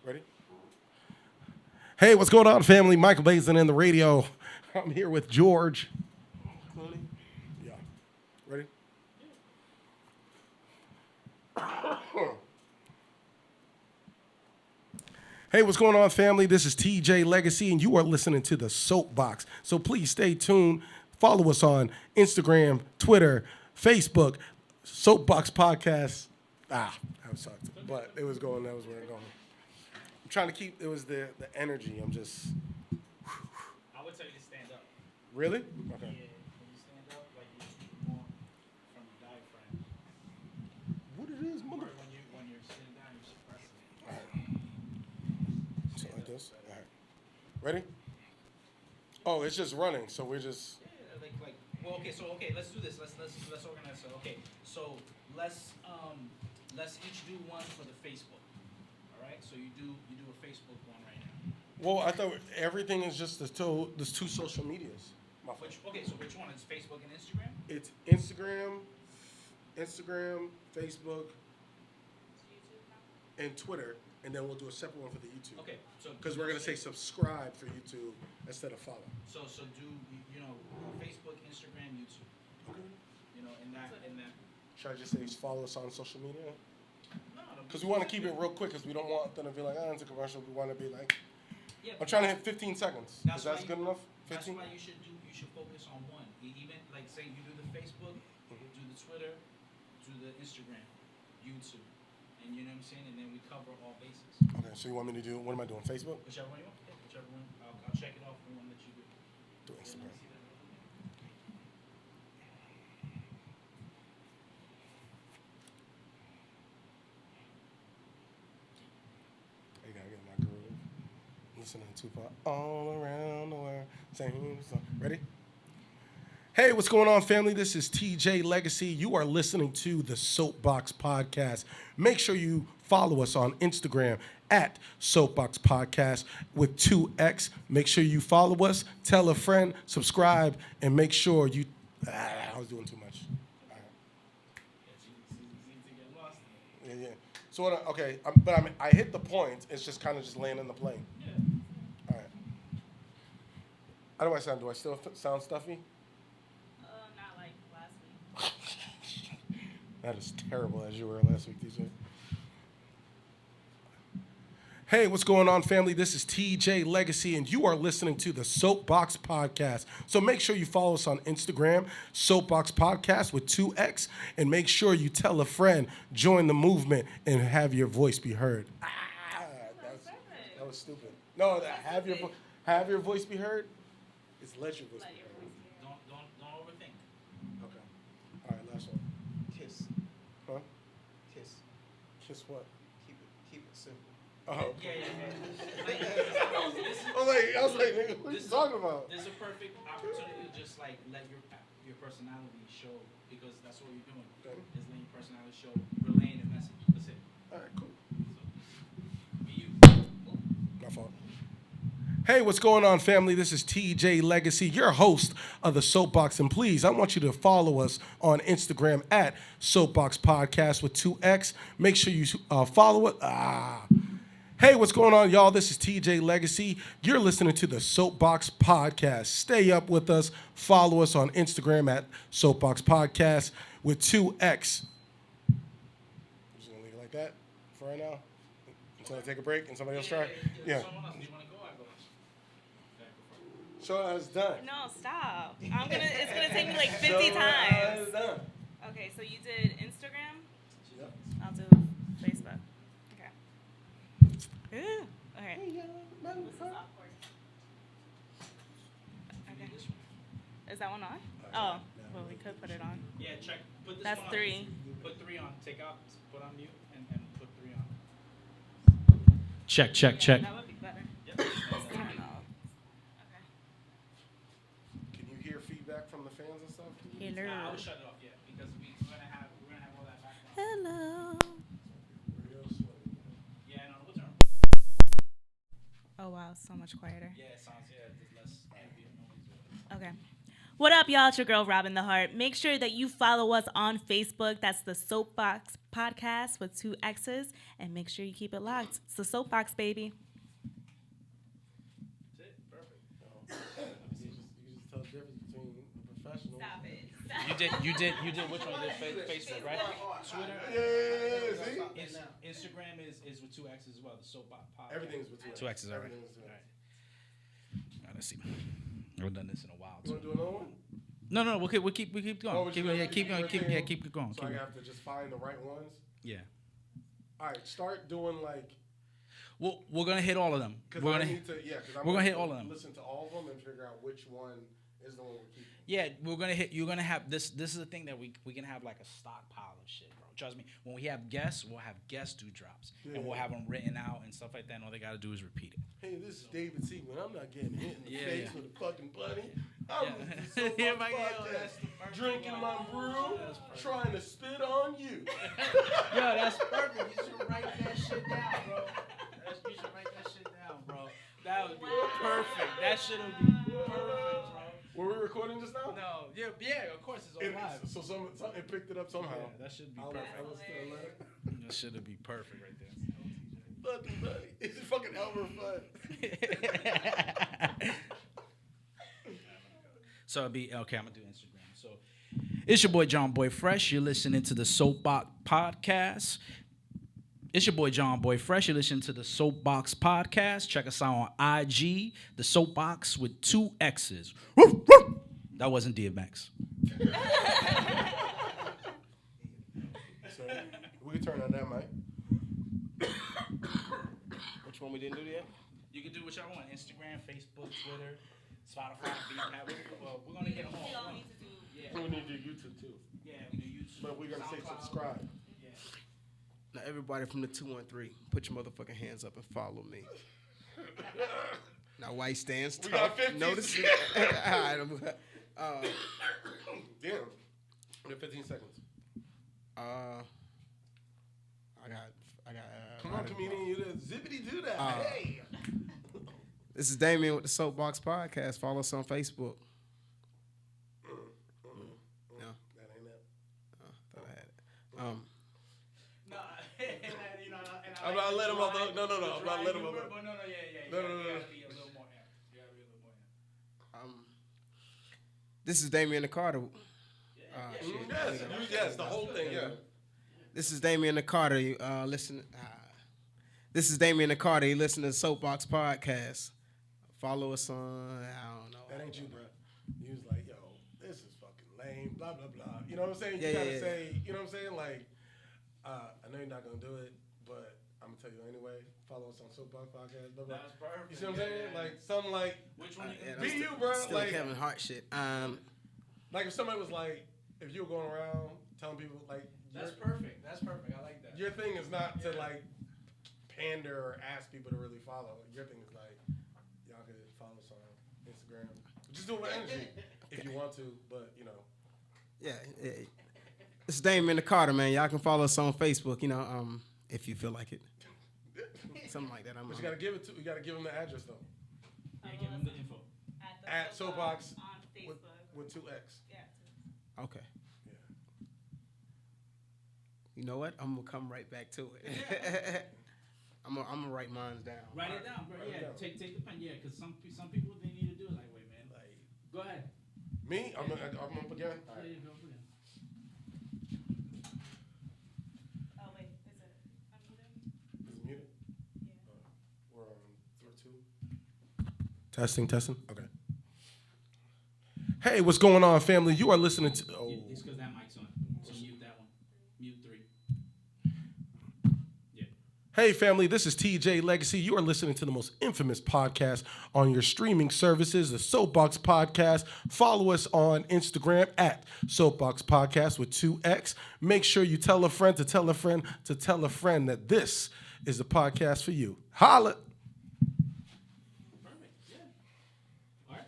Ready? Hey, what's going on, family? Michael Bazin in the radio. I'm here with George. Clooney? Yeah. Ready? Hey, what's going on, family? This is TJ Legacy, and you are listening to The Soapbox. So please stay tuned. Follow us on Instagram, Twitter, Facebook, Soapbox Podcast. That was sucked. But it was going, that was where it going. I'm trying to keep, it was the energy. I'm just, I would tell you to stand up. really? Okay. Yeah, when you stand up, like you speak more from the diaphragm. What it is, mother? Or when you're sitting down, you're suppressing it. All right. Something like this. All right. Ready? Oh, it's just running, so we're just. Yeah, well, okay, let's do this. Let's organize it. Okay, so let's each do one for the Facebook. All right, so you do a Facebook one right now. Well, I thought everything is just there's two social medias. So which one is Facebook and Instagram? It's Instagram, Facebook, and Twitter, and then we'll do a separate one for the YouTube. Okay, so because we're gonna say subscribe for YouTube instead of follow. So do Facebook, Instagram, YouTube. Okay. In that. Should I just say follow us on social media? No. Because we want to keep it real quick, because we don't want them to be like, it's a commercial. We want to be like, Yeah, I'm trying to hit 15 seconds. Is that good enough? That's 15? why you should focus on one. Even like say you do the Facebook, do the Twitter, do the Instagram, YouTube, and you know what I'm saying, and then we cover all bases. Okay, so you want me to do, what am I doing, Facebook? Whichever one you want. Yeah, whichever one. I'll check it off the one that you do. Do Instagram. I gotta get my groove. Listening to Tupac all around the world. Same song. Ready? Hey, what's going on, family? This is TJ Legacy. You are listening to the Soapbox Podcast. Make sure you follow us on Instagram at Soapbox Podcast with 2X. Make sure you follow us, tell a friend, subscribe, and make sure you. I was doing too much. All right. Yeah. So okay, I hit the point. It's just kind of just laying in the plane. Yeah. All right. How do I sound? Do I still sound stuffy? Not like last week. That is terrible, as you were last week, DJ. Hey, what's going on, family? This is TJ Legacy, and you are listening to the Soapbox Podcast. So make sure you follow us on Instagram, Soapbox Podcast with 2X, and make sure you tell a friend, join the movement, and have your voice be heard. That was stupid. No, have your voice be heard? It's let your voice be heard. Don't overthink. Okay. All right, last one. Kiss. Huh? Kiss. Kiss what? Keep it simple. Oh. Yeah. I was like, nigga, what are you talking about? There's a perfect opportunity to just like let your personality show, because that's what you're doing. Okay. Is letting your personality show, relaying the message. That's it. All right, cool. So, be you. My fault. Hey, what's going on, family? This is TJ Legacy, your host of the Soapbox. And please, I want you to follow us on Instagram at Soapbox Podcast with 2X. Make sure you follow it. Hey, what's going on, y'all? This is TJ Legacy. You're listening to the Soapbox Podcast. Stay up with us. Follow us on Instagram at Soapbox Podcast with 2X. I'm just going to leave it like that for right now until I take a break and somebody else try. Yeah. Someone else. Do you want to go? I go. So I was done. No, stop. It's gonna take me like 50 I times. was done. Okay, so you did Instagram. Yep. I'll do Facebook. Okay. Ooh. Okay. This is awkward. Okay. Is that one on? Oh, well, we could put it on. Yeah, check. Put this That's one on. 3. Put 3 on. Take out. Put on mute and put 3 on. Check. Yeah, that would be better. Yep. Let's turn it off. Okay. Can you hear feedback from the fans and stuff? Hello. I would shut it off, yeah, because we're gonna have all that background. Hello. Yeah, no, we'll turn. Oh wow, so much quieter. Yeah, it sounds there's less ambient noise. Okay. What up, y'all? It's your girl, Robin the Heart. Make sure that you follow us on Facebook. That's the Soapbox Podcast with 2 X's. And make sure you keep it locked. It's the Soapbox, baby. That's it. Perfect. You can just tell the difference between a professional. Stop it. You did which one? You did Facebook, right? Twitter. Yeah, see? Instagram is with 2 X's as well. The Soapbox Podcast. Everything's with 2 X's, all right. Everything's with 2 X's. All right, let's see. I haven't done this in a while. You want to do another one? No, we'll keep going. Oh, Keep going. Keep going. Keep it going. So I have to just find the right ones? Yeah. All right, start doing like... Well, we're gonna hit all of them. Because We're I gonna need to, yeah, because we're gonna hit all of them. Listen to all of them and figure out which one is the one we're keeping. Yeah, we're gonna hit. You're gonna have this. This is the thing that we can have like a stockpile of shit, bro. Trust me. When we have guests, we'll have guests do drops, and we'll have them written out and stuff like that. And all they gotta do is repeat it. Hey, this is David Seaman. I'm not getting hit in the Yeah, face yeah. with a fucking bunny. I'm Yeah. with the Soapbox Yeah, my- yo, Podcast, that's the perfect drinking one. my brew, That's perfect. trying to spit on you. Yo, that's perfect. You should write that shit down, bro. You should write that shit down, bro. That would be perfect. That shit would be perfect, bro. Were we recording just now? No, yeah, of course it's It, on live. so it picked it up somehow. Yeah, that should be I perfect. was still like, That should be perfect right there. fucking buddy. It's fucking Elmer Fudd. So it'll be okay. I'm gonna do Instagram. So it's your boy John Boy Fresh. You're listening to the Soapbox Podcast. It's your boy John Boy Fresh. You're listening to the Soapbox Podcast. Check us out on IG, the Soapbox with 2 X's. Woof, woof. That wasn't DMX. So we can turn on that mic. Which one we didn't do yet? You can do whichever one: Instagram, Facebook, Twitter, Spotify, Beatpad. Well, we're gonna get them all. Yeah, We need to do YouTube too. yeah, we do YouTube. But we're gonna say SoundCloud. subscribe. Yeah. Now, everybody from the 213, put your motherfucking hands up and follow me. Now, white stands We tough. got 50. Notice it. All right, Damn. We have 15 seconds. I got. Come on, comedian, you did zippity do that. Hey. This is Damien with the Soapbox Podcast. Follow us on Facebook. No, That ain't it. thought I had it. No, you know, and I'm not letting him off the hook. No. I'm not letting him off the hook. But no, yeah. No. You gotta be a little more amped. You gotta be a little more amped. This is Damien the Carter. Yes, the whole thing, yeah. This is Damien the Carter. This is Damien the Carter. You listen to the Soapbox Podcast. Follow us on, I don't know. That ain't you, bro. You was like, yo, this is fucking lame, blah, blah, blah. You know what I'm saying? You Yeah, gotta yeah. say, you know what I'm saying? Like, I know you're not gonna do it, but I'm gonna tell you anyway. Follow us on Soapbox Podcast, blah, blah. That's perfect. You see what I'm saying? Like, something like, Which one you Yeah, gonna be do? you, bro. Still Like, Kevin Hart shit. like if somebody was like, if you were going around telling people, like, That's perfect. That's perfect. I like that. your thing is not to, like, pander or ask people to really follow. Your thing is like, y'all could follow us on Instagram. Just do it with energy if you want to, but, you know. yeah. This is Damien the Carter, man. Y'all can follow us on Facebook, you know, if you feel like it. Something like that. But you gotta give it to, you gotta give them the address though. Yeah, give them the info. At Soapbox on Facebook. with 2X. Yeah. Okay. Yeah. You know what? I'm gonna come right back to it. I'm gonna write mine down. Write it down, bro. Write it Yeah, down. take the pen. Yeah, because some people they need to do it like, wait, man. Like, go ahead. Me? I'm up again? All right. Yeah, go for it. Oh, wait. Is it unmuted? Is it muted? Yeah. We're on 3, 2. Testing. Okay. Hey, what's going on, family? You are listening to. Oh. It's because that mic's on. So mute that one. Mute 3. Yeah. Hey, family, this is TJ Legacy. You are listening to the most infamous podcast on your streaming services, the Soapbox Podcast. Follow us on Instagram at Soapbox Podcast with 2X. Make sure you tell a friend to tell a friend to tell a friend that this is the podcast for you. Holla! Perfect. Yeah. All right.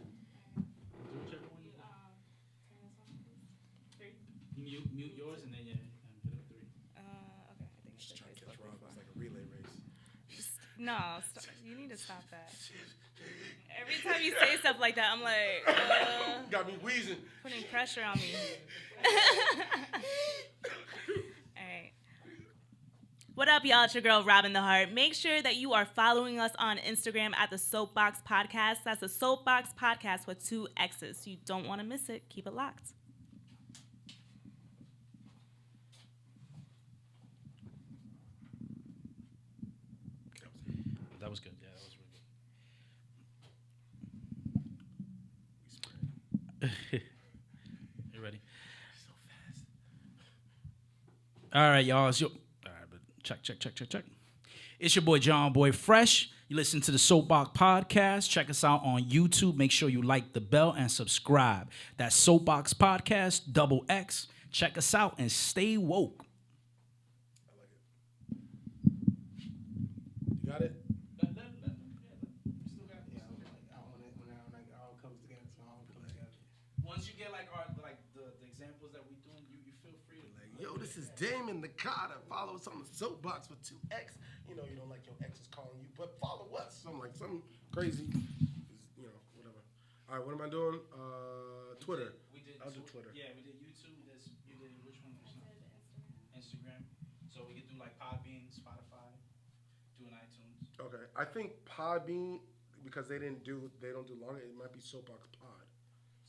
Do whichever one you want. Turn this on, please. 3. You mute yours and then hit up 3. Okay. I think it's Just the trying to Facebook catch Rob. before. It's like a relay race. No, you need to stop that. Every time you say stuff like that, I'm like, Got me wheezing. putting pressure on me. All right. What up, y'all? It's your girl, Robin the Heart. Make sure that you are following us on Instagram at the Soapbox Podcast. That's the Soapbox Podcast with 2 X's. You don't want to miss it. Keep it locked. That was good. Yeah, that was really good. You ready? So fast. All right, y'all. It's your, all right, but check. It's your boy John Boy Fresh. You listen to the Soapbox Podcast. Check us out on YouTube. Make sure you like the bell and subscribe. That's Soapbox Podcast, XX. Check us out and stay woke. I like it. You got it? Once you get like the examples that we doing, you feel free to like. Yo, this is Damon the Carter. Follow us on the Soapbox with 2X. You know you don't like your exes calling you, but follow us. Something like something crazy. You know, whatever. All right, what am I doing? Twitter. I'll do Twitter. Yeah, we did YouTube. You did which one? Instagram. So we could do like Podbean, Spotify, do an iTunes. Okay, I think Podbean, because they don't do longer. It might be Soapbox Pod.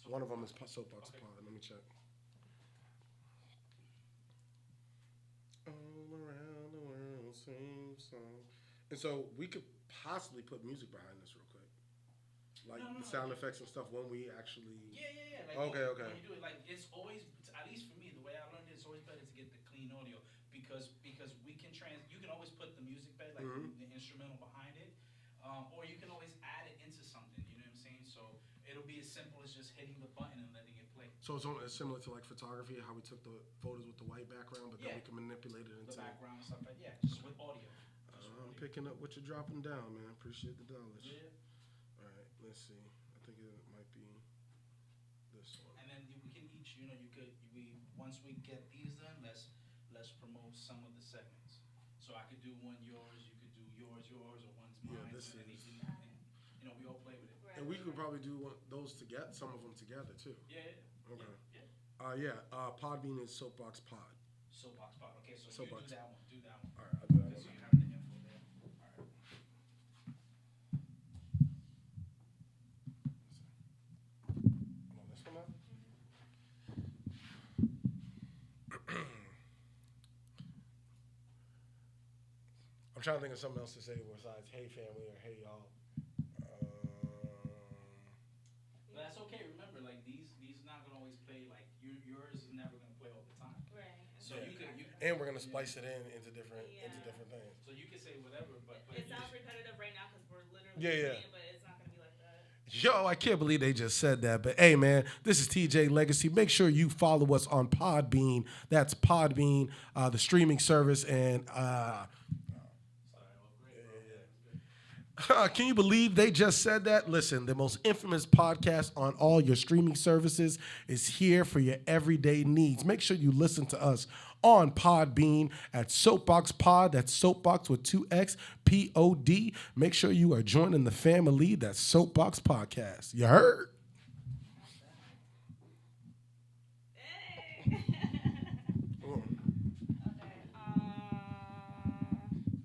One of them is Soapbox Pod. Let me check. All around the world, same song. And so we could possibly put music behind this real quick, like the sound effects and stuff when we actually. Yeah. Like, Okay. When you do it, like it's always, at least for me, the way I learned it, it's always better to get the clean audio because we can you can always put the music bed like the instrumental behind it, or you can always add it into something. You know what I'm saying? So it'll be as simple as just hitting the button and letting it play. So it's similar to like photography, how we took the photos with the white background, but then we can manipulate it into the background and stuff like that. Yeah, just with audio. I'm picking up what you're dropping down, man. Appreciate the dollars. Yeah. All right, let's see. I think it might be this one. And then we can each, once we get these done, let's promote some of the segments. So I could do one yours, you could do yours, or one's mine. Yeah, this and is. we all play with it. And we could probably do those together, some of them together too. Yeah. Okay. Yeah. Podbean is Soapbox Pod. Soapbox Pod. Okay, so Soapbox. you do that one. All right, I'll do that one. So you have the info there. All right. I'm on this one now? I'm trying to think of something else to say besides "Hey family" or "Hey y'all." But that's okay. Remember, like these not gonna always play. Like yours is never gonna play all the time. Right. So you and we're gonna splice it into different things. So you can say whatever, but It sounds repetitive right now because we're literally Yeah. saying it, but it's not going to be like that. Yo, I can't believe they just said that. But hey, man, this is TJ Legacy. Make sure you follow us on Podbean. That's Podbean, the streaming service. And can you believe they just said that? Listen, the most infamous podcast on all your streaming services is here for your everyday needs. Make sure you listen to us on Podbean at Soapbox Pod. That's Soapbox with 2X, Pod. Make sure you are joining the family. That's Soapbox Podcast. You heard? Hey. Okay.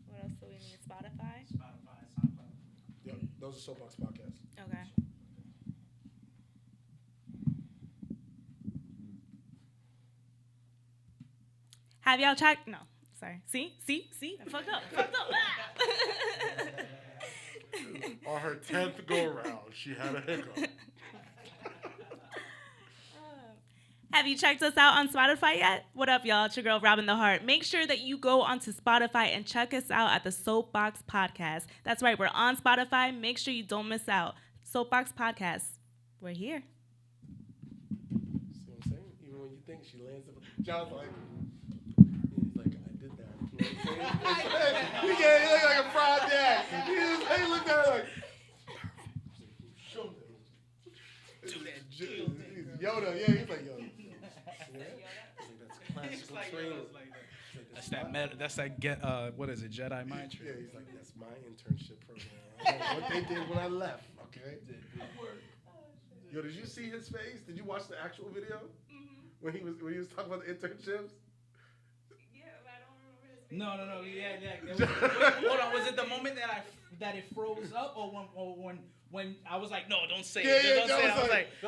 What else do we need? Spotify? Spotify, SoundCloud. Yep, those are Soapbox Podcasts. Okay. Have y'all checked? No. Sorry. See? I fucked up. On her 10th go around, she had a hiccup. Have you checked us out on Spotify yet? What up, y'all? It's your girl, Robin the Heart. Make sure that you go onto Spotify and check us out at the Soapbox Podcast. That's right. We're on Spotify. Make sure you don't miss out. Soapbox Podcast. We're here. See what I'm saying? Even when you think she lands up, John's like, he's like, I did that. You know what I'm saying? He looked like a fried dad. He looked at her like, show them. Do that. Yoda, yeah, he's like Yoda. He's like, that's classical training. Like that. He's like, That's that meta. That's that get. What is it? Jedi mind trick. Yeah, he's like, that's my internship program. I don't know what they did when I left. Okay. Yo, did you see his face? Did you watch the actual video when he was talking about the internships? Yeah, but I don't remember his face. No. Yeah. Hold on. Was it the moment that it froze up, or when I was like, no, don't say it. Don't say it. I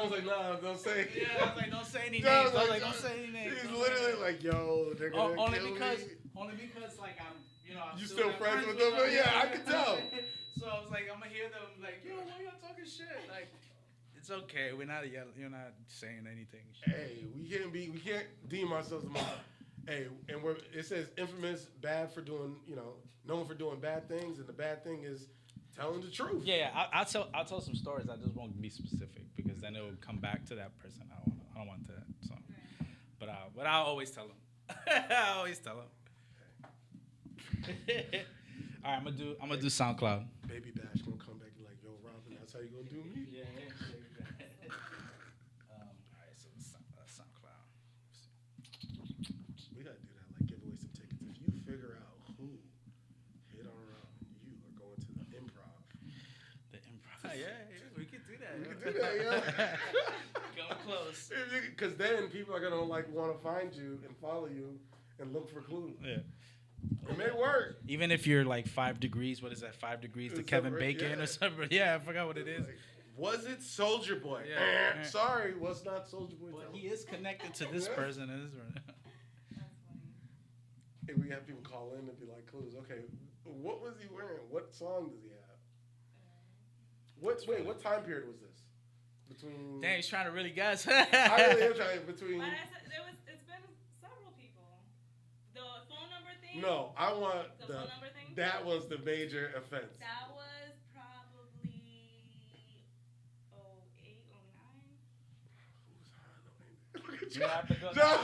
was like, nah, don't say it. Yeah, I was like, don't say any names. I I was was like, like, don't say any names. He's literally like, yo, they're gonna only kill because me. like I'm, I'm You still have friends with them? Yeah, I can tell. So I was like, I'm gonna hear them like, yo, why y'all talking shit? Like, it's okay. We're not yelling. You're not saying anything. Hey, we can't deem ourselves the most. Hey, and it says infamous, bad for doing, known for doing bad things, and the bad thing is telling the truth. Yeah. I'll tell some stories. I just won't be specific because then it will come back to that person. I don't want that. So, but I'll always tell them. I always tell them. All right, I'm gonna do SoundCloud. Baby Bash gonna come back and like, yo, Robin, that's how you gonna do me? Yeah. All right, so SoundCloud. We gotta do that, like give away some tickets. If you figure out who hit on Robin, you are going to the improv. The improv. Yeah, we can do that. We can do that, yeah. Come close. Because then people are gonna like want to find you and follow you and look for clues. Yeah. It may work. Even if you're like 5 degrees, what is that? 5 degrees to Kevin Bacon or something? Yeah, I forgot what it is. Like, was it Soldier Boy? Yeah. Sorry, was not Soldier Boy. But he is connected to this person and this person. And we have people call in and be like, clues. Okay, what was he wearing? What song does he have? What time period was this? Between. Dang, he's trying to really guess. I really am trying between. But it's been several people. The phone number thing. No, I want The phone number thing. That was the major offense. That was probably 08, 09. Look at You have to go. No,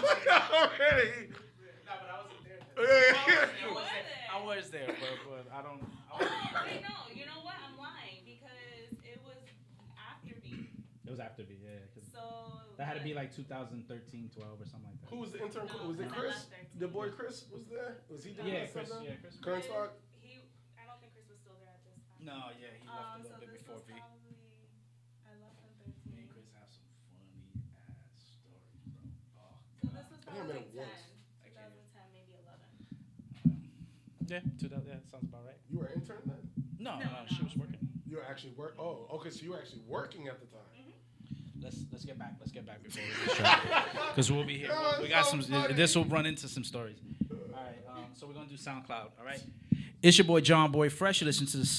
already. No, but I wasn't there. Yeah. I was there, but I don't. Wait, no. You know what? I'm lying because it was after me. It was after me, yeah. So That had to be like 2013, 12 or something like that. Who was the intern? No, Was it I Chris? left 13. The boy Chris was there? Was he doing Yeah, that Chris. stuff? Yeah, Chris. Kernstock? I don't think Chris was still there at this time. No, yeah, he left a So little bit this before was V. probably I left in Me and 13. Chris have some funny ass stories, bro. Oh, So this was I think I met probably him like 10, once. 2010, maybe 11. Yeah, 2000. Yeah, sounds about right. You were an intern then? No, No, she was working. You were actually Oh, okay. So you were actually working at the time. Let's get back. Let's get back before we get started. Because we'll be here. No, We it's got so some. funny. This will run into some stories. All right. So we're gonna do SoundCloud. All right. It's your boy John Boy Fresh. You listen to the You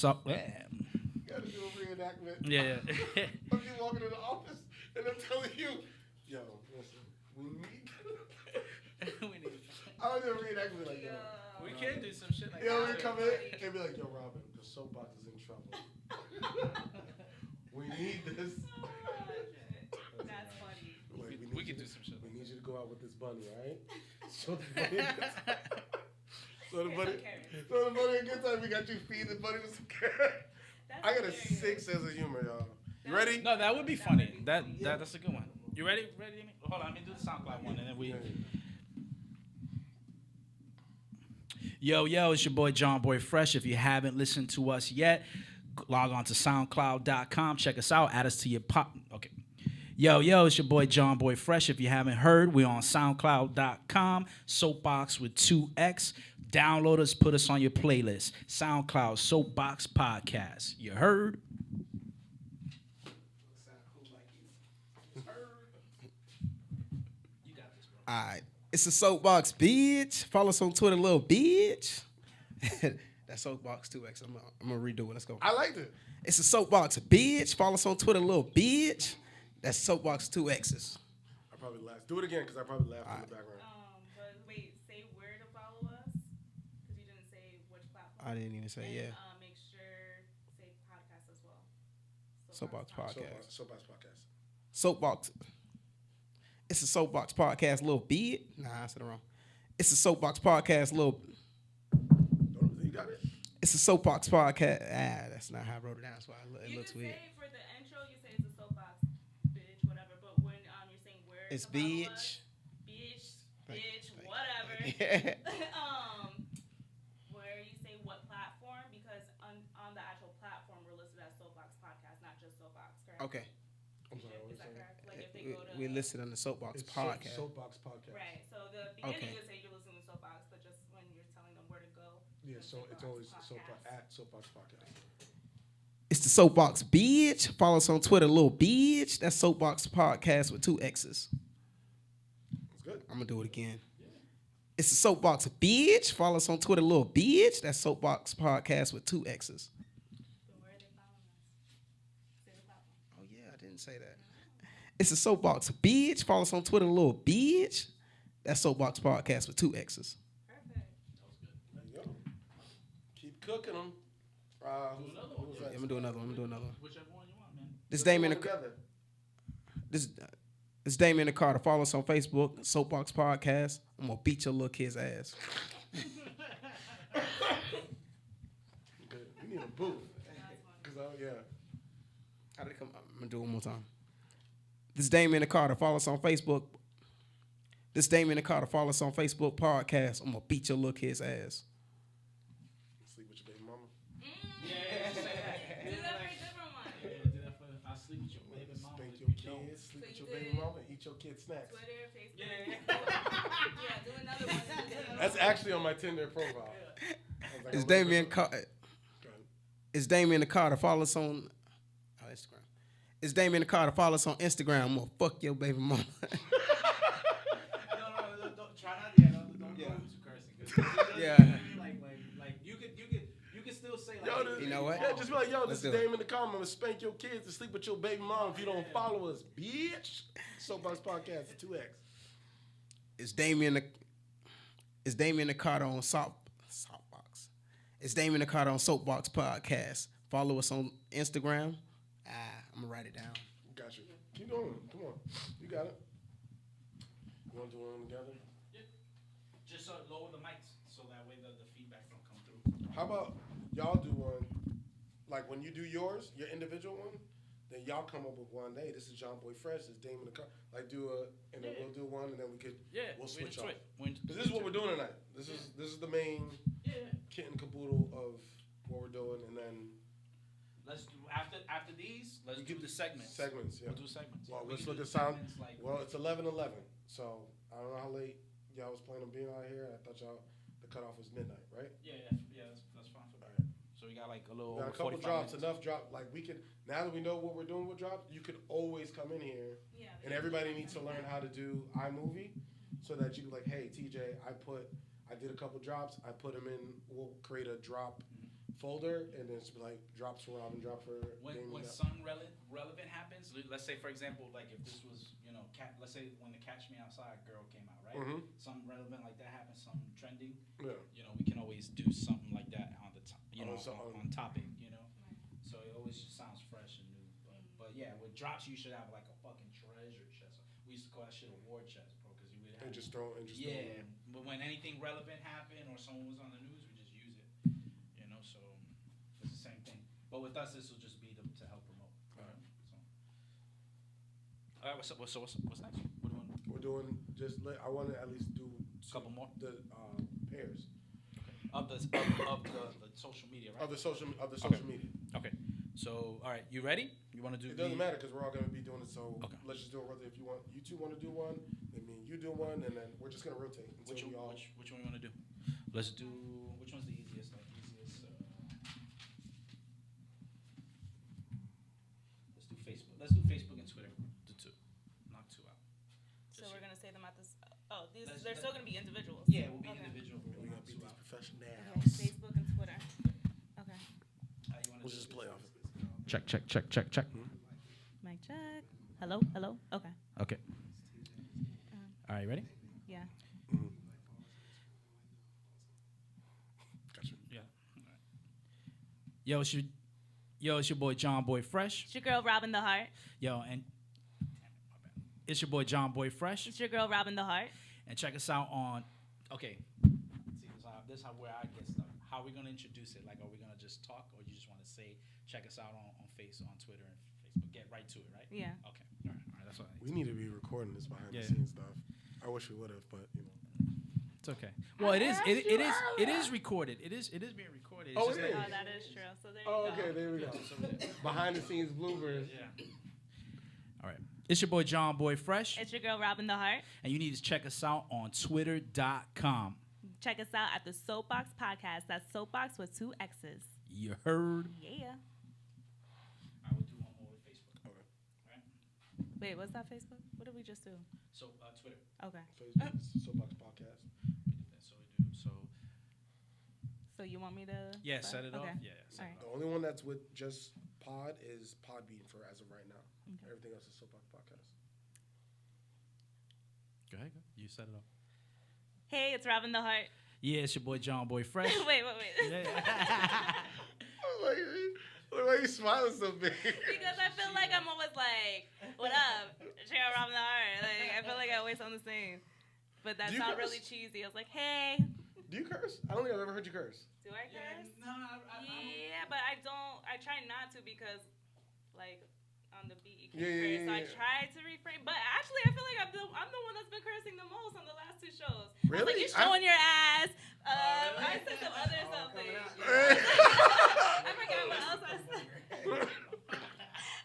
gotta do a reenactment. Yeah. Of you walking in the office and I'm telling you, yo, listen, we need. I don't do a reenactment like that. We can do some shit like Yo, that. we come in and be like, yo, Robin, the soapbox is in trouble. We need this. That's funny. Like, We could do some shit. We need you to go out with this bunny, all right? So the bunny, so the bunny, so the bunny a good time. We got you feed the bunny with some carrot. I got a sick sense of humor, y'all. You ready? No, that would be funny. That's a good one. You ready? Ready? Hold on. Let me do the SoundCloud one, and then we. Yo, it's your boy John Boy Fresh. If you haven't listened to us yet, log on to SoundCloud.com. Check us out. Add us to your pop. Okay. Yo, it's your boy John Boy Fresh. If you haven't heard, we're on SoundCloud.com. Soapbox with 2X. Download us. Put us on your playlist. SoundCloud Soapbox Podcast. You heard? You got this, bro. All right. It's a soapbox, bitch. Follow us on Twitter, little bitch. That's soapbox 2X. I'm gonna redo it. Let's go. I liked it. It's a soapbox, bitch. Follow us on Twitter, little bitch. That's soapbox 2X's. I probably laughed. Do it again because I probably laughed in the background. But wait, say where to follow us because you didn't say which platform. I didn't even say And, yeah. Make sure say podcast as well. Soapbox podcast. Soapbox podcast. Soapbox. It's a soapbox podcast, little bitch. Nah, I said it wrong. It's a soapbox podcast, little. You got it? It's a soapbox podcast. That's not how I wrote it down. That's why it You looks can weird. say for the intro, you say it's a soapbox, bitch, whatever. But when you're saying where It's to follow bitch. us, bitch, Thank bitch, you. whatever. Where you say what platform, because on the actual platform we're listed as Soapbox Podcast, not just Soapbox, correct? Okay. I'm sorry, what Is was that that? correct? Like if they go to We listed on the Soapbox It's podcast. Soapbox Podcast. right. So the beginning Okay. you say you're listening to Soapbox, but just when you're telling them where to go. Yeah, to so it's always Podcast. at Soapbox Podcast. It's the Soapbox Bitch. Follow us on Twitter, little bitch. That's Soapbox Podcast with 2 X's. It's good. I'm gonna do it again. It's the Soapbox Bitch. Follow us on Twitter, little bitch. That's Soapbox Podcast with 2 X's. So where are they following us? Say the platform. Oh yeah, I didn't say that. It's the Soapbox Bitch. Follow us on Twitter, little bitch. That's Soapbox Podcast with 2 X's. Perfect. There you go. Keep cooking them. Who's that? I'm gonna do another one. Whichever one you want, man. This Let's do Damien. one together. This Damien the Carter. Follow us on Facebook, Soapbox Podcast. I'm gonna beat your little kid's ass. Good. We need a booth. Cause yeah. How did it come? I'm gonna do it one more time. This Damien the Carter. Follow us on Facebook. This Damien the Carter. Follow us on Facebook Podcast. I'm gonna beat your little kid's ass. Sleep with your baby mama. Do that for a different one. Do that for I'll sleep with your baby mama. Spank if your you don't. kids, sleep So with you your baby did- mama, and eat your kids' snacks. Twitter, Facebook. Yeah. Yeah, do another one. That's actually on my Tinder profile. I was like, It's I'm Damien looking Carter. for- Go ahead. It's Damien the Carter. Follow us on Instagram. It's Damien the Carter. Follow us on Instagram. I'm gonna fuck your baby mama. No, don't try not. Yeah, don't go into cursing. 'Cause Yeah. Like you could still say like. Yo, You know what? Yeah, just be like, yo, Let's this is do it. Damon the Calm. I'm gonna spank your kids to sleep with your baby mom if you don't follow us, bitch. Soapbox Podcast at 2X. It's Damien the Carter on Soapbox. It's Damien the Carter on Soapbox Podcast. Follow us on Instagram. I'm gonna write it down. Got you. Keep going. Come on. You got it. You want to do one together? Just lower the mics so that way the feedback don't come through. How about y'all do one? Like when you do yours, your individual one, then y'all come up with one. Hey, this is John Boy Fresh. This is Damon the Car. Like and then we'll do one, and then we'll switch off. Because this is what we're doing tonight. This is the main kit and caboodle of what we're doing, and then Let's do after these. Let's do the segments. segments. Yeah. We'll do segments. Well, We let's can look do at sound. segments like- Well, it's 11:11, so I don't know how late y'all was planning on being out here. I thought the cutoff was midnight, right? Yeah, that's fine for All me. right. So we got like a little We got over a couple 45 drops, minutes. enough drop. Like we could now that we know what we're doing with drops, you could always come in here, Yeah. and everybody needs to learn how to do iMovie, so that you can like, hey TJ, I did a couple drops. I put them in. We'll create a drop folder, and then it's like drops for Robin, drop for When Damien. something relevant happens, let's say for example, like if this was let's say when the Catch Me Outside girl came out, right? Mhm. Something relevant like that happens, something trending. Yeah. We can always do something like that on the on topic. So it always just sounds fresh and new. But yeah, with drops you should have like a fucking treasure chest. We used to call that shit a war chest, bro, because you would have. And just throw. Yeah, but when anything relevant happened or someone was on the news, we just use it. So it's the same thing. But with us, this will just be to help promote. All right. All right. What's next? What do you want? We're doing I want to at least do Couple more? the pairs Of the social media, right? of the social Okay. media. Okay. So, all right, you ready? You want to do? It doesn't matter because we're all going to be doing it. So Okay. let's just do it. Whether if you two want to do one, then me and you do one, and then we're just going to rotate until Which we all. one you want to do? Let's do. Which one's the easiest? Let's do Facebook. Let's do Facebook and Twitter. Do two. Knock two out. So we're gonna say them at this. Let's- They're still gonna be individuals. Yeah, we'll be Okay. individual. But We we'll got to knock beat two these out. professionals. Okay, Facebook and Twitter. Okay. How you wanna We'll do just it? play off it. Check. Mic check. Hello. Okay. Okay. All right, ready? Yeah. Gotcha. Yeah. All right. Yo, it's your boy John Boy Fresh. It's your girl Robin the Heart. Yo, and damn it, my bad. It's your boy John Boy Fresh, It's your girl Robin the Heart. and check us out on. Okay. See, this is where I get stuck. How are we gonna introduce it? Like, are we gonna just talk, or you just want to say, check us out on Twitter and Facebook? Get right to it, right? Yeah. Okay. All right. That's what I need. We need to be recording this behind Yeah. the scenes stuff. I wish we would have, but you know. It's okay. Well, it is recorded. It is being recorded. It's Oh, just it like- is? Oh, that is true. So there you Oh, go. okay, there we go. Behind the scenes bloopers. Yeah. All right. It's your boy John Boy Fresh, It's your girl, Robin the Heart. and you need to check us out on Twitter.com. Check us out at the Soapbox Podcast. That's Soapbox with 2 X's. You heard? Yeah. I will do one more with Facebook. Okay. Right? Wait, what's that Facebook? What did we just do? So Twitter. Okay. Facebook, Soapbox Podcast. So we do. So So you want me to? yeah, set it okay. off. Yeah. Set All right. it The off. only one that's with just Pod is Podbean for as of right now. Okay. Everything else is Soapbox Podcast. Go ahead. You set it off. Hey, it's Robin the Heart. Yeah, it's your boy John Boy Fresh. wait. Why are you smiling so big? Because I feel like I'm always like, what up? Check out Robin the Heart. Like, I feel like I always sound the same. But that's Do you not curse? really cheesy. I was like, hey. Do you curse? I don't think I've ever heard you curse. Do I curse? No, Yeah, but I don't. I try not to because, like, on the beat you can't Yeah, curse. So I try to refrain. But actually, I feel like I'm the one that's been cursing the most on the last 2 shows. I was like, Really? you're showing your ass. I said some other something. I forgot what else I said.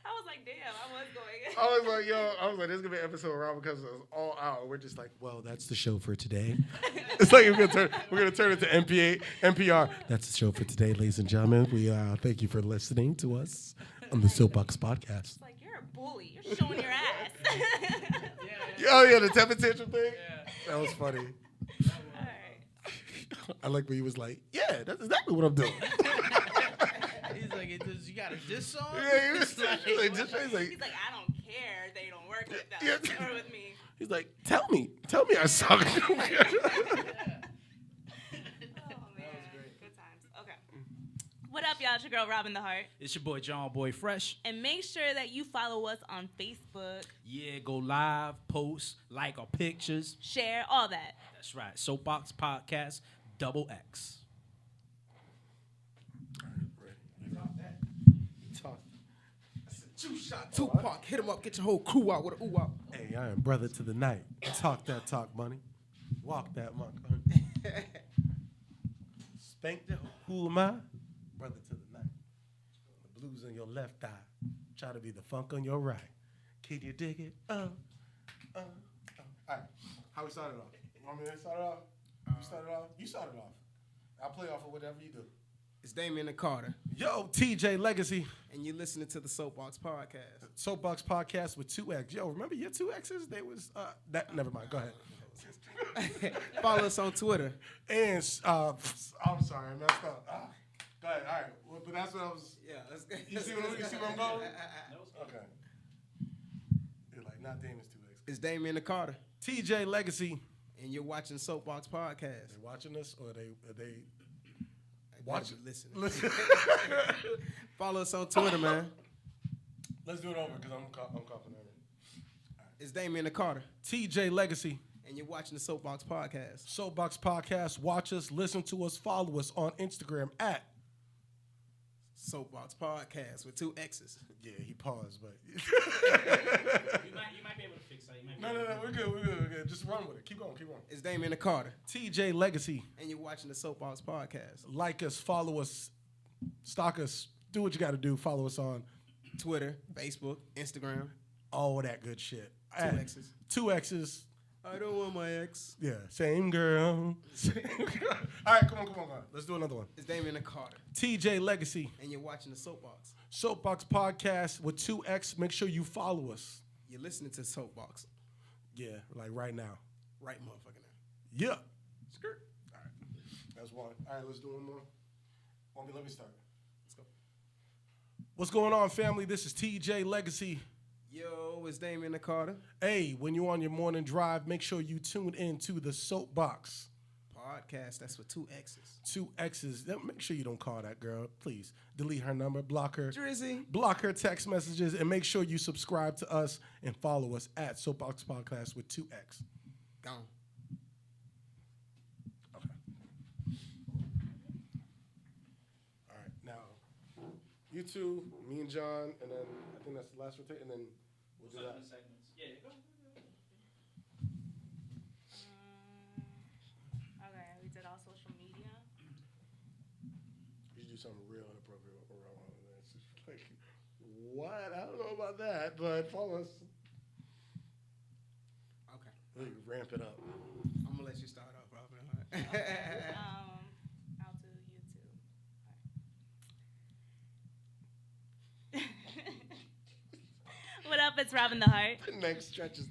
I was like, damn, I was going. I was like, this is gonna be an episode around because it's all out. We're just like, well, that's the show for today. It's like we're gonna turn it to NPR. That's the show for today, ladies and gentlemen. We thank you for listening to us on the Soapbox Podcast. It's like, you're a bully. You're showing your ass. Oh yeah, the temper tantrum thing. Yeah. That was funny. All right. I like when he was like, yeah, that's exactly what I'm doing. He's like, you got a diss song? Yeah, he was It's like, like, what? he's like, He's like, I don't care. They don't work with us Yeah. or with me. he's like, tell me I suck. Oh man, good times. Okay. What up, y'all? It's your girl Robin the Heart, It's your boy John Boy Fresh. and make sure that you follow us on Facebook, Yeah, go live, post, like our pictures. share all that. That's right. Soapbox Podcast, XX. Tupac, hit him up, get your whole crew out with a ooh out. Hey, I am brother to the night. Talk that talk, money. Walk that monk. Spank the who am I? Brother to the night. The blues on your left eye. Try to be the funk on your right. Can you dig it? All right. How we started off? You want me to start it off? You started off? You started off. I'll play off of whatever you do. It's Damien and Carter, Yo, TJ Legacy. and you're listening to the Soapbox Podcast. Soapbox Podcast with 2X. Yo, remember your 2X's? They was, never mind. Go ahead. Follow us on Twitter. And I'm sorry, I messed up. Go ahead. All right, well, but that's what I was. Yeah, let's go. You see where I'm going? Okay. You're like not Damon's 2X. It's Damien and Carter, TJ Legacy. and you're watching Soapbox Podcast. They watching us or are they Watch watching? listen. Listen. Follow us on Twitter, man. Let's do it over because I'm coughing on it. It's Damien and Carter, TJ Legacy. and you're watching the Soapbox Podcast. Soapbox Podcast. Watch us, listen to us, follow us on Instagram at. Soapbox Podcast with 2 X's. Yeah, he paused, but. You might be able to fix that. No, we're good. Just run with it. Keep going. It's Damien and Carter, TJ Legacy. and you're watching the Soapbox Podcast. Like us, follow us, stalk us, do what you got to do. Follow us on Twitter, Facebook, Instagram, all that good shit. 2 X's. 2 X's. I don't want my ex. Yeah, same girl. All right, come on. Let's do another one. It's Damien and Carter, TJ Legacy, and you're watching the Soapbox. Soapbox Podcast with 2X. Make sure you follow us. You're listening to Soapbox Yeah, like right now. right motherfucking now. Yeah. Skirt. All right, that's one. All right, let's do one more. Let me start. Let's go. What's going on, family? This is TJ Legacy. Yo, it's Damien and Carter Hey, when you're on your morning drive, make sure you tune in to the Soapbox. Podcast. That's with 2 X's. 2 X's. Make sure you don't call that girl. Please delete her number, block her. Drizzy. Block her text messages, and make sure you subscribe to us and follow us at Soapbox Podcast with 2X. Gone. Okay. All right, now, you two, me and John, and then I think that's the last rotate, and then we'll do that. Yeah, go. What? I don't know about that, but follow us. Okay. We can ramp it up. I'm gonna let you start off, Robin. I'll do YouTube. What up? It's Robin the Heart. The next stretch is.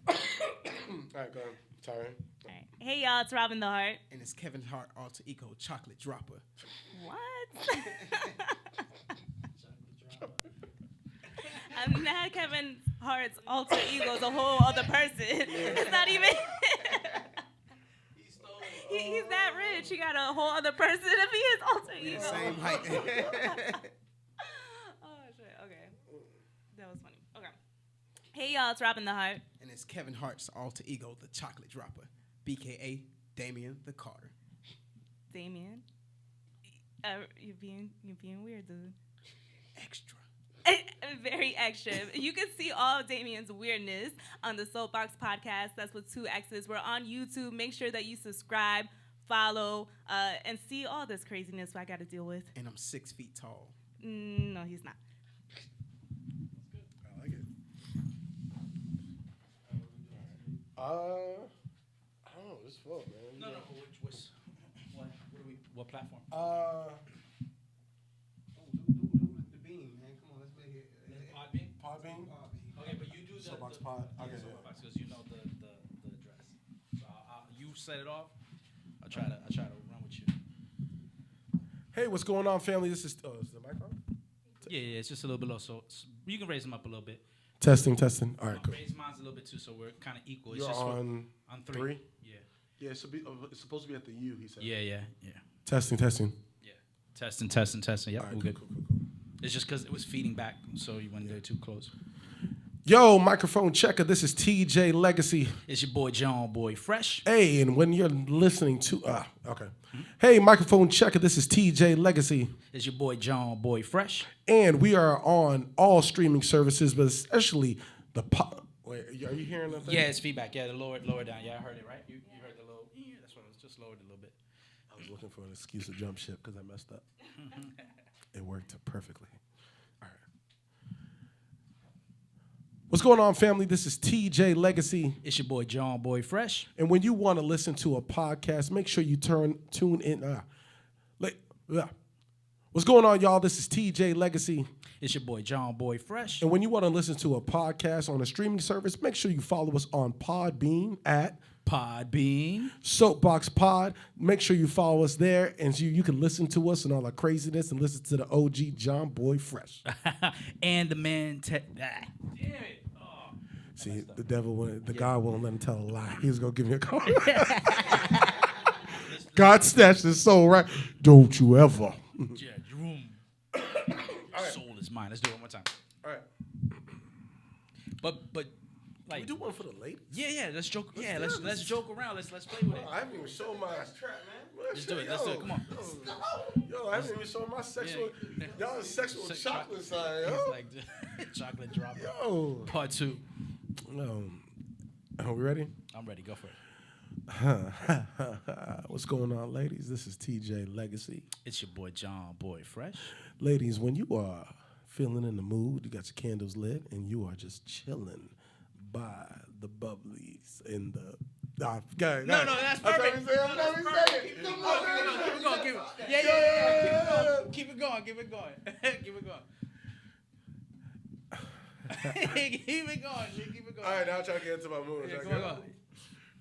All right, go ahead. Sorry. All right. Hey y'all, it's Robin the Heart. And it's Kevin Hart alter ego chocolate dropper. What? I'm not Kevin Hart's alter ego is a whole other person. It's not even. He's that rich. He got a whole other person to be his alter ego. Same height. Oh shit. Okay, that was funny. Okay. Hey y'all, it's Robin the Heart. And it's Kevin Hart's alter ego, the chocolate dropper, BKA Damien the Carter. Damien, you're being weird, dude. Extra. Very extra. You can see all of Damien's weirdness on the Soapbox Podcast. That's with 2 X's. We're on YouTube. Make sure that you subscribe, follow, and see all this craziness I got to deal with. And I'm 6 feet tall. No, he's not. I like it. I don't know. This fuck, man. No. What platform? The beam, man. Come on, let's make it. Podbean. Podbean. Okay, but you do the Soapbox Pod. Okay. Soapbox, because you know the address. So you set it off. I try to run with you. Hey, what's going on, family? This is. Is the mic on? Yeah, it's just a little bit low, so you can raise them up a little bit. Testing. All right, cool. Raise mine's a little bit too, so we're kind of equal. It's You're just on on 3? three. Yeah. Yeah, it's supposed to be at the U. He said. Yeah. Testing. Yeah. Testing. Yep, All right, we're cool. good. It's just because it was feeding back, so you went there too close. Yo, microphone checker. This is TJ Legacy. It's your boy John Boy Fresh. Hey, and when you're listening to, okay. Hey, microphone checker. This is TJ Legacy, It's your boy John Boy Fresh. and we are on all streaming services, but especially the Wait, are you hearing that thing? Yeah, it's feedback. Yeah, the lower down. Yeah, I heard it, right? You heard the low. Yeah, that's what I was just lowered a little bit. I was looking for an excuse to jump ship because I messed up. It worked perfectly. All right. What's going on, family? This is TJ Legacy. It's your boy John Boy Fresh. And when you want to listen to a podcast, make sure you tune in. What's going on, y'all? This is TJ Legacy. It's your boy John Boy Fresh. And when you want to listen to a podcast on a streaming service, make sure you follow us on Podbean at Podbean. Soapbox Pod. Make sure you follow us there, and you can listen to us and all our craziness and listen to the OG John Boy Fresh. And the man. Damn it. Oh, See, the devil, God won't let him tell a lie. He was going to give me a call. God snatched his soul, right? Don't you ever. yeah, Jerome. Soul is mine. Let's do it one more time. All right. But like We do one for the ladies? yeah, let's joke. Let's do it. Let's joke around. Let's play with it. I haven't even shown my... Let's do it. Let's do it. Come on. Yo, I haven't even shown my sexual... Yeah. Y'all is sexual Sex- chocolate side, He's yo. like chocolate drop. Yo. Part 2. Are we ready? I'm ready. Go for it. What's going on, ladies? This is TJ Legacy. It's your boy John Boy Fresh. Ladies, when you are feeling in the mood, you got your candles lit, and you are just chilling by the bubblies in the... Go ahead. No, that's perfect. That's perfect. Keep it going. Yeah. Keep it going. Keep it going. All right, now I'm trying to get into my mood. Yeah, go on.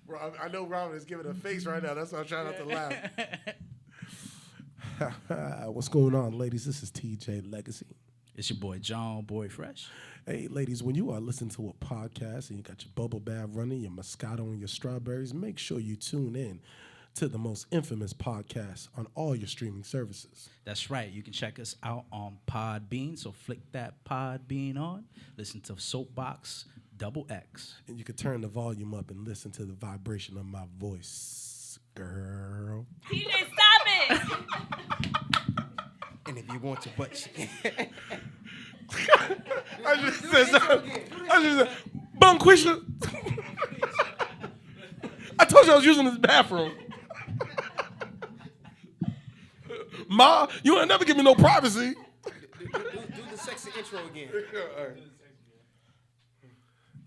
Bro, I know Robin is giving a face right now. That's why I'm trying not to laugh. What's going on, ladies? This is TJ Legacy. It's your boy John Boy Fresh. Hey, ladies, when you are listening to a podcast and you got your bubble bath running, your Moscato and your strawberries, make sure you tune in to the most infamous podcast on all your streaming services. That's right. You can check us out on Podbean. So flick that Podbean on. Listen to Soapbox XX. And you can turn the volume up and listen to the vibration of my voice, girl. TJ, stop it! And if you want your butt cheek. I just said, Bunquisha. I told you I was using this bathroom. Ma, you ain't never give me no privacy. Do the sexy intro again. All right.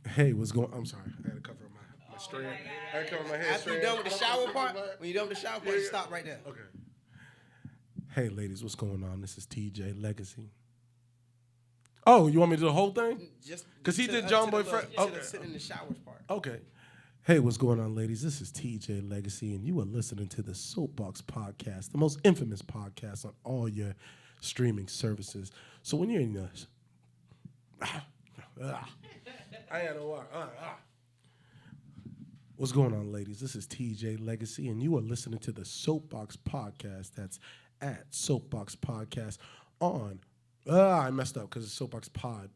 Hey, what's going? I'm sorry, I had to cover my strand. I had to cover my head. After you're done with the shower part, when you're done with the shower part, you stop right there. Okay. Hey, ladies, what's going on? This is TJ Legacy. Oh, you want me to do the whole thing? Just 'Cause he did John Boy Fresh. Okay. Sit in the showers part. Okay. Hey, what's going on, ladies? This is TJ Legacy, and you are listening to the Soapbox Podcast, the most infamous podcast on all your streaming services. So when you're in the... I had a water. What's going on, ladies? This is TJ Legacy, and you are listening to the Soapbox Podcast. That's at Soapbox Podcast on... I messed up because it's Soapbox Pod.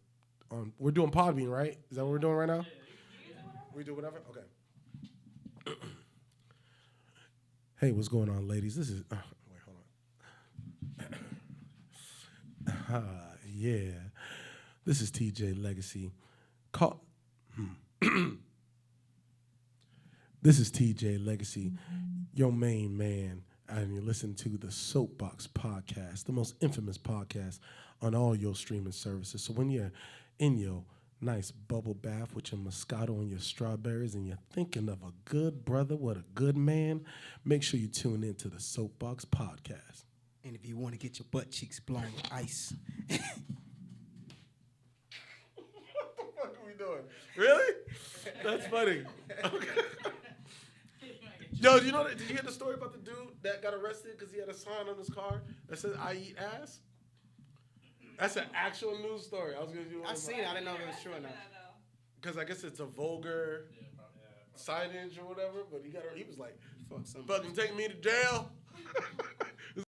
We're doing Podbean, right? Is that what we're doing right now? We do whatever? Okay. Hey, what's going on, ladies? This is... wait, hold on. Yeah. This is TJ Legacy. This is TJ Legacy, your main man, and you listen to the Soapbox Podcast, the most infamous podcast on all your streaming services. So when you're in your nice bubble bath with your Moscato and your strawberries and you're thinking of a good brother with a good man, make sure you tune in to the Soapbox Podcast. And if you want to get your butt cheeks blown with ice. What the fuck are we doing? Really? That's funny. Okay. Yo, you know that? Did you hear the story about the dude that got arrested because he had a sign on his car that said "I eat ass"? That's an actual news story. I was gonna do. I seen it. I didn't know if it was true or not. Because I guess it's a vulgar signage or whatever. But he was like, Fuck somebody. "Fucking take me to jail."